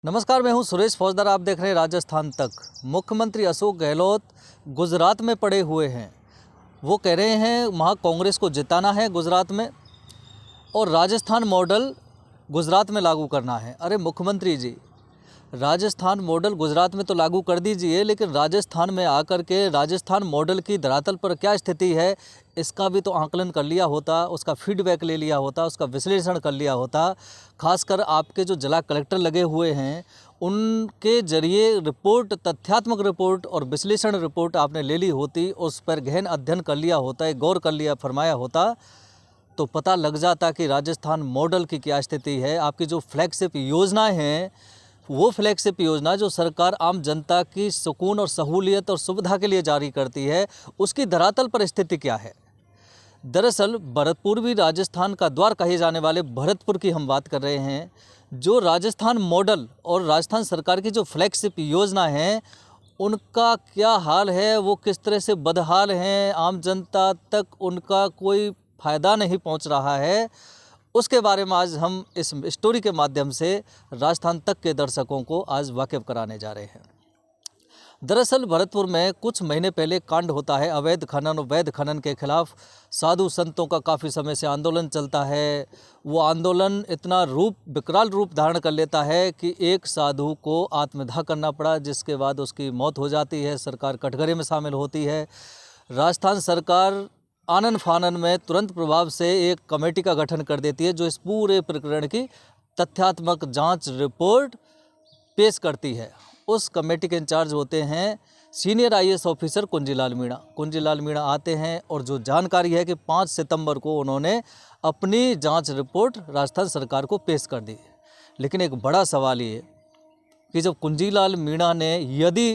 नमस्कार, मैं हूं सुरेश फौजदार। आप देख रहे हैं राजस्थान तक। मुख्यमंत्री अशोक गहलोत गुजरात में पड़े हुए हैं। वो कह रहे हैं वहाँ कांग्रेस को जिताना है गुजरात में और राजस्थान मॉडल गुजरात में लागू करना है। अरे मुख्यमंत्री जी, राजस्थान मॉडल गुजरात में तो लागू कर दीजिए, लेकिन राजस्थान में आकर के राजस्थान मॉडल की धरातल पर क्या स्थिति है इसका भी तो आकलन कर लिया होता, उसका फीडबैक ले लिया होता, उसका विश्लेषण कर लिया होता। खासकर आपके जो जिला कलेक्टर लगे हुए हैं उनके जरिए रिपोर्ट, तथ्यात्मक रिपोर्ट और विश्लेषण रिपोर्ट आपने ले ली होती, उस पर गहन अध्ययन कर लिया होता, एक गौर कर लिया फरमाया होता तो पता लग जाता कि राजस्थान मॉडल की क्या स्थिति है। आपकी जो फ्लैगशिप योजनाएं हैं, वो फ्लैगशिप योजना जो सरकार आम जनता की सुकून और सहूलियत और सुविधा के लिए जारी करती है, उसकी धरातल पर स्थिति क्या है। दरअसल पूर्वी राजस्थान का द्वार कहे जाने वाले भरतपुर की हम बात कर रहे हैं। जो राजस्थान मॉडल और राजस्थान सरकार की जो फ्लैगशिप योजना है उनका क्या हाल है, वो किस तरह से बदहाल हैं, आम जनता तक उनका कोई फ़ायदा नहीं पहुंच रहा है, उसके बारे में आज हम इस स्टोरी के माध्यम से राजस्थान तक के दर्शकों को आज वाकिफ कराने जा रहे हैं। दरअसल भरतपुर में कुछ महीने पहले कांड होता है। अवैध खनन और वैध खनन के खिलाफ साधु संतों का काफ़ी समय से आंदोलन चलता है। वो आंदोलन इतना विकराल रूप धारण कर लेता है कि एक साधु को आत्मदाह करना पड़ा, जिसके बाद उसकी मौत हो जाती है। सरकार कटघरे में शामिल होती है। राजस्थान सरकार आनन फानन में तुरंत प्रभाव से एक कमेटी का गठन कर देती है जो इस पूरे प्रकरण की तथ्यात्मक जांच रिपोर्ट पेश करती है। उस कमेटी के इंचार्ज होते हैं senior IAS officer Kunjilal Meena. Kunjilal Meena आते हैं और जो जानकारी है कि 5 सितंबर को उन्होंने अपनी जांच रिपोर्ट राजस्थान सरकार को पेश कर दी। लेकिन एक बड़ा सवाल ये कि जब कुंजीलाल मीणा ने यदि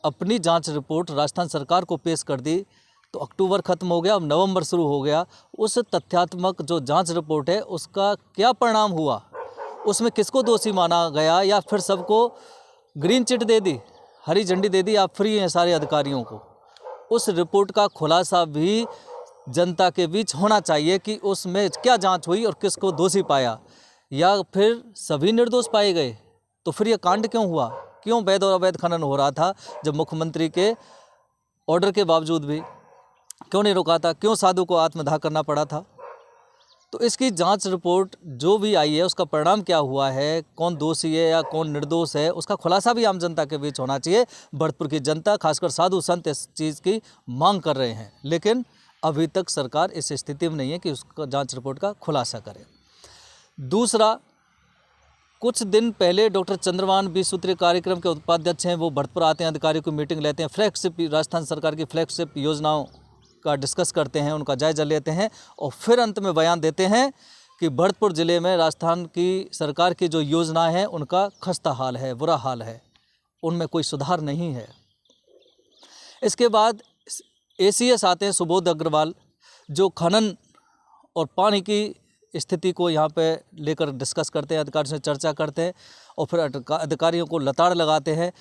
अपनी जाँच रिपोर्ट राजस्थान सरकार को पेश कर दी तो अक्टूबर ख़त्म हो गया, अब नवंबर शुरू हो गया। उस तथ्यात्मक जो जांच रिपोर्ट है उसका क्या परिणाम हुआ, उसमें किसको दोषी माना गया या फिर सबको ग्रीन चिट दे दी, हरी झंडी दे दी, आप फ्री हैं सारे अधिकारियों को। उस रिपोर्ट का खुलासा भी जनता के बीच होना चाहिए कि उसमें क्या जांच हुई और किसको दोषी पाया, या फिर सभी निर्दोष पाए गए। तो फिर ये कांड क्यों हुआ, क्यों वैध और अवैध खनन हो रहा था जब मुख्यमंत्री के ऑर्डर के बावजूद भी क्यों नहीं रोका था, क्यों साधु को आत्मदाह करना पड़ा था। तो इसकी जांच रिपोर्ट जो भी आई है उसका परिणाम क्या हुआ है, कौन दोषी है या कौन निर्दोष है, उसका खुलासा भी आम जनता के बीच होना चाहिए। भरतपुर की जनता खासकर साधु संत इस चीज़ की मांग कर रहे हैं, लेकिन अभी तक सरकार इस स्थिति में नहीं है कि उसका जांच रिपोर्ट का खुलासा करे। दूसरा, कुछ दिन पहले डॉक्टर चंद्रभान 20 सूत्रीय कार्यक्रम के उपाध्यक्ष हैं, वो भरतपुर आते हैं, अधिकारियों की मीटिंग लेते हैं, फ्लैगशिप राजस्थान सरकार की फ्लैगशिप योजनाओं का डिस्कस करते हैं, उनका जायजा लेते हैं और फिर अंत में बयान देते हैं कि भरतपुर ज़िले में राजस्थान की सरकार की जो योजना है उनका खस्ता हाल है, बुरा हाल है, उनमें कोई सुधार नहीं है। इसके बाद एसीएस आते हैं सुबोध अग्रवाल, जो खनन और पानी की स्थिति को यहाँ पे लेकर डिस्कस करते हैं, अधिकारियों से चर्चा करते हैं और फिर अधिकारियों को लताड़ लगाते हैं।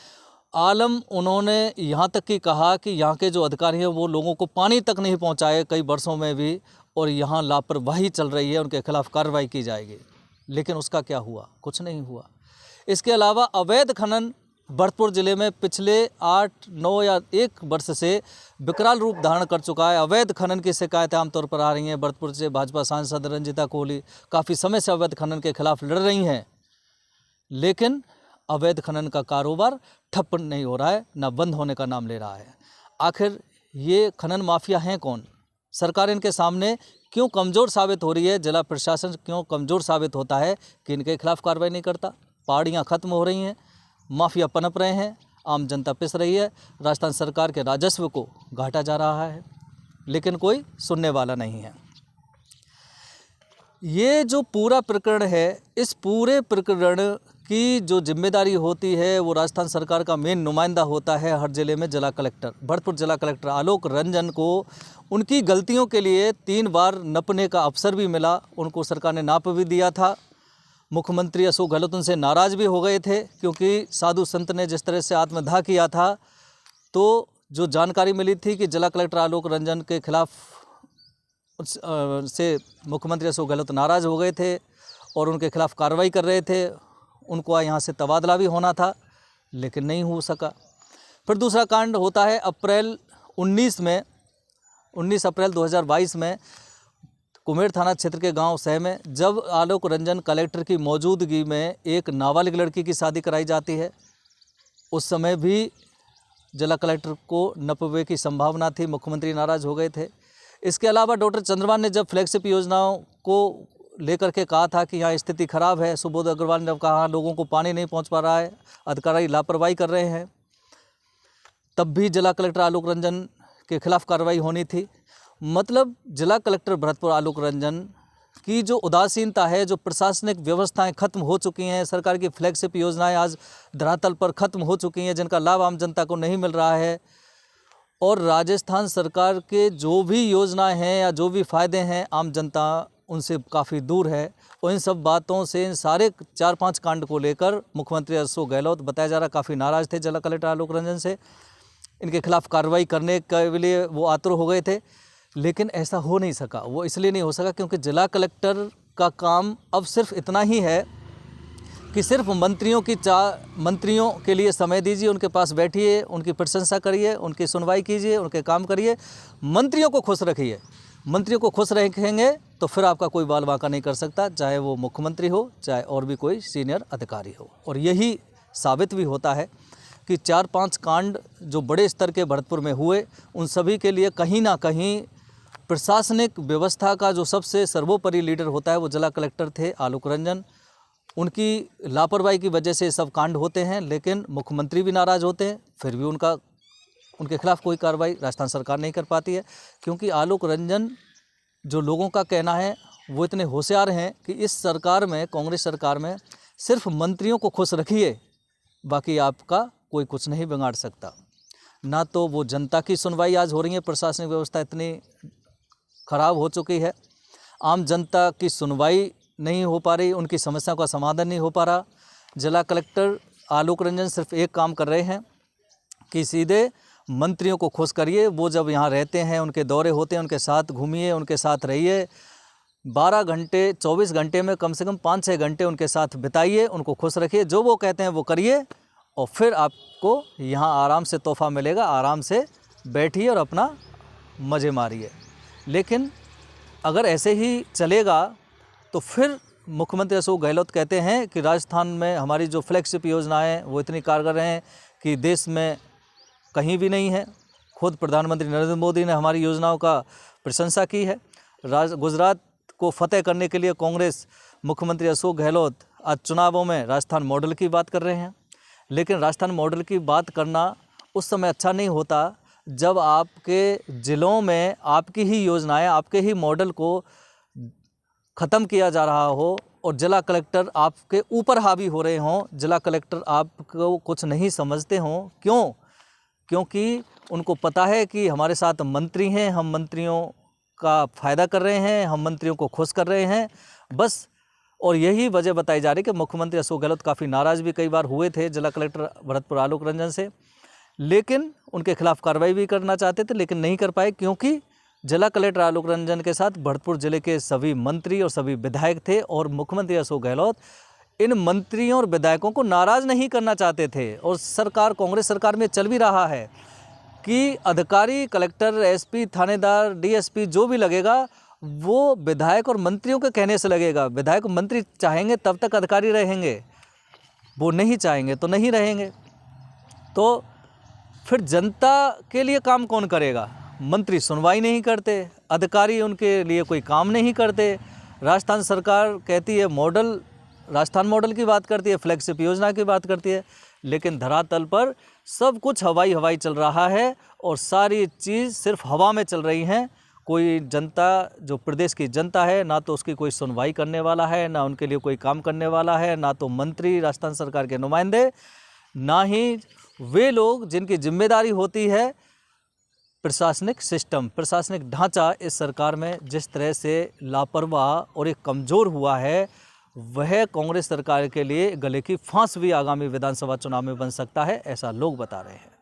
आलम उन्होंने यहाँ तक कि कहा कि यहाँ के जो अधिकारी हैं वो लोगों को पानी तक नहीं पहुँचाए कई वर्षों में भी, और यहाँ लापरवाही चल रही है, उनके खिलाफ कार्रवाई की जाएगी। लेकिन उसका क्या हुआ, कुछ नहीं हुआ। इसके अलावा अवैध खनन भरतपुर ज़िले में पिछले 8, 9 या 1 वर्ष से विकराल रूप धारण कर चुका है। अवैध खनन की शिकायतें आमतौर पर आ रही हैं। भरतपुर से भाजपा सांसद रंजीता कोहली काफ़ी समय से अवैध खनन के खिलाफ लड़ रही हैं, लेकिन अवैध खनन का कारोबार ठप्प नहीं हो रहा है, ना बंद होने का नाम ले रहा है। आखिर ये खनन माफिया हैं कौन, सरकार इनके सामने क्यों कमज़ोर साबित हो रही है, जिला प्रशासन क्यों कमज़ोर साबित होता है कि इनके खिलाफ कार्रवाई नहीं करता। पहाड़ियाँ ख़त्म हो रही हैं, माफिया पनप रहे हैं, आम जनता पिस रही है, राजस्थान सरकार के राजस्व को घाटा जा रहा है, लेकिन कोई सुनने वाला नहीं है। ये जो पूरा प्रकरण है, इस पूरे प्रकरण की जो जिम्मेदारी होती है वो राजस्थान सरकार का मेन नुमाइंदा होता है हर ज़िले में जिला कलेक्टर। भरतपुर जिला कलेक्टर आलोक रंजन को उनकी गलतियों के लिए 3 बार नपने का अवसर भी मिला, उनको सरकार ने नाप भी दिया था। मुख्यमंत्री अशोक गहलोत उनसे नाराज़ भी हो गए थे क्योंकि साधु संत ने जिस तरह से आत्मदाह किया था, तो जो जानकारी मिली थी कि जिला कलेक्टर आलोक रंजन के खिलाफ से मुख्यमंत्री अशोक गहलोत नाराज़ हो गए थे और उनके खिलाफ कार्रवाई कर रहे थे। उनको यहाँ से तबादला भी होना था लेकिन नहीं हो सका। फिर दूसरा कांड होता है अप्रैल 19 अप्रैल 2022 में कुमेर थाना क्षेत्र के गांव सह में, जब आलोक रंजन कलेक्टर की मौजूदगी में एक नाबालिग लड़की की शादी कराई जाती है। उस समय भी जिला कलेक्टर को नपवे की संभावना थी, मुख्यमंत्री नाराज़ हो गए थे। इसके अलावा डॉक्टर चंद्रमान ने जब फ्लैगशिप योजनाओं को लेकर के कहा था कि यहाँ स्थिति खराब है, सुबोध अग्रवाल ने कहा लोगों को पानी नहीं पहुँच पा रहा है, अधिकारी लापरवाही कर रहे हैं, तब भी जिला कलेक्टर आलोक रंजन के खिलाफ कार्रवाई होनी थी। मतलब जिला कलेक्टर भरतपुर आलोक रंजन की जो उदासीनता है, जो प्रशासनिक व्यवस्थाएं खत्म हो चुकी हैं, सरकार की फ्लैगशिप योजनाएं आज धरातल पर खत्म हो चुकी हैं, जिनका लाभ आम जनता को नहीं मिल रहा है, और राजस्थान सरकार के जो भी योजनाएं हैं या जो भी फ़ायदे हैं आम जनता उनसे काफ़ी दूर है। और इन सब बातों से, इन सारे 4-5 कांड को लेकर मुख्यमंत्री अशोक गहलोत बताया जा रहा काफ़ी नाराज़ थे जिला कलेक्टर आलोक रंजन से। इनके खिलाफ कार्रवाई करने के लिए वो आतुर हो गए थे, लेकिन ऐसा हो नहीं सका। वो इसलिए नहीं हो सका क्योंकि जिला कलेक्टर का काम अब सिर्फ इतना ही है कि सिर्फ मंत्रियों के लिए समय दीजिए, उनके पास बैठिए, उनकी प्रशंसा करिए, उनकी सुनवाई कीजिए, उनके काम करिए, मंत्रियों को खुश रखिए। मंत्रियों को खुश रखेंगे तो फिर आपका कोई बाल बांका नहीं कर सकता, चाहे वो मुख्यमंत्री हो, चाहे और भी कोई सीनियर अधिकारी हो। और यही साबित भी होता है कि 4-5 कांड जो बड़े स्तर के भरतपुर में हुए, उन सभी के लिए कहीं ना कहीं प्रशासनिक व्यवस्था का जो सबसे सर्वोपरि लीडर होता है वो जिला कलेक्टर थे आलोक रंजन। उनकी लापरवाही की वजह से सब कांड होते हैं, लेकिन मुख्यमंत्री भी नाराज़ होते हैं, फिर भी उनके खिलाफ कोई कार्रवाई राजस्थान सरकार नहीं कर पाती है। क्योंकि आलोक रंजन, जो लोगों का कहना है, वो इतने होशियार हैं कि इस सरकार में, कांग्रेस सरकार में, सिर्फ मंत्रियों को खुश रखिए, बाकी आपका कोई कुछ नहीं बिगाड़ सकता। ना तो वो जनता की सुनवाई आज हो रही है, प्रशासनिक व्यवस्था इतनी ख़राब हो चुकी है, आम जनता की सुनवाई नहीं हो पा रही, उनकी समस्या का समाधान नहीं हो पा रहा। जिला कलेक्टर आलोक रंजन सिर्फ एक काम कर रहे हैं कि सीधे मंत्रियों को खुश करिए। वो जब यहाँ रहते हैं, उनके दौरे होते हैं, उनके साथ घूमिए, उनके साथ रहिए, 12 घंटे 24 घंटे में कम से कम 5-6 घंटे उनके साथ बिताइए, उनको खुश रखिए, जो वो कहते हैं वो करिए, और फिर आपको यहाँ आराम से तोहफा मिलेगा। आराम से बैठिए और अपना मज़े मारिए। लेकिन अगर ऐसे ही चलेगा तो फिर मुख्यमंत्री अशोक गहलोत कहते हैं कि राजस्थान में हमारी जो फ्लैगशिप योजनाएं वो इतनी कारगर हैं कि देश में कहीं भी नहीं है। खुद प्रधानमंत्री नरेंद्र मोदी ने हमारी योजनाओं का प्रशंसा की है। गुजरात को फतेह करने के लिए कांग्रेस मुख्यमंत्री अशोक गहलोत आज चुनावों में राजस्थान मॉडल की बात कर रहे हैं। लेकिन राजस्थान मॉडल की बात करना उस समय अच्छा नहीं होता जब आपके ज़िलों में आपकी ही योजनाएं, आपके ही मॉडल को ख़त्म किया जा रहा हो और जिला कलेक्टर आपके ऊपर हावी हो रहे हों, जिला कलेक्टर आपको कुछ नहीं समझते हों। क्यों? क्योंकि उनको पता है कि हमारे साथ मंत्री हैं, हम मंत्रियों का फ़ायदा कर रहे हैं, हम मंत्रियों को खुश कर रहे हैं बस। और यही वजह बताई जा रही है कि मुख्यमंत्री अशोक गहलोत काफ़ी नाराज़ भी कई बार हुए थे जिला कलेक्टर भरतपुर आलोक रंजन से, लेकिन उनके खिलाफ कार्रवाई भी करना चाहते थे लेकिन नहीं कर पाए, क्योंकि जिला कलेक्टर आलोक रंजन के साथ भरतपुर जिले के सभी मंत्री और सभी विधायक थे। और मुख्यमंत्री अशोक गहलोत इन मंत्रियों और विधायकों को नाराज़ नहीं करना चाहते थे। और सरकार, कांग्रेस सरकार में चल भी रहा है कि अधिकारी, कलेक्टर, एसपी, थानेदार, डीएसपी जो भी लगेगा वो विधायक और मंत्रियों के कहने से लगेगा। विधायक मंत्री चाहेंगे तब तक अधिकारी रहेंगे, वो नहीं चाहेंगे तो नहीं रहेंगे। तो फिर जनता के लिए काम कौन करेगा? मंत्री सुनवाई नहीं करते, अधिकारी उनके लिए कोई काम नहीं करते। राजस्थान सरकार कहती है मॉडल, राजस्थान मॉडल की बात करती है, फ्लैगशिप योजना की बात करती है, लेकिन धरातल पर सब कुछ हवाई चल रहा है और सारी चीज़ सिर्फ हवा में चल रही हैं। कोई जनता, जो प्रदेश की जनता है, ना तो उसकी कोई सुनवाई करने वाला है, ना उनके लिए कोई काम करने वाला है, ना तो मंत्री, राजस्थान सरकार के नुमाइंदे, ना ही वे लोग जिनकी जिम्मेदारी होती है प्रशासनिक सिस्टम, प्रशासनिक ढांचा। इस सरकार में जिस तरह से लापरवाह और एक कमज़ोर हुआ है, वह कांग्रेस सरकार के लिए गले की फांस भी आगामी विधानसभा चुनाव में बन सकता है, ऐसा लोग बता रहे हैं।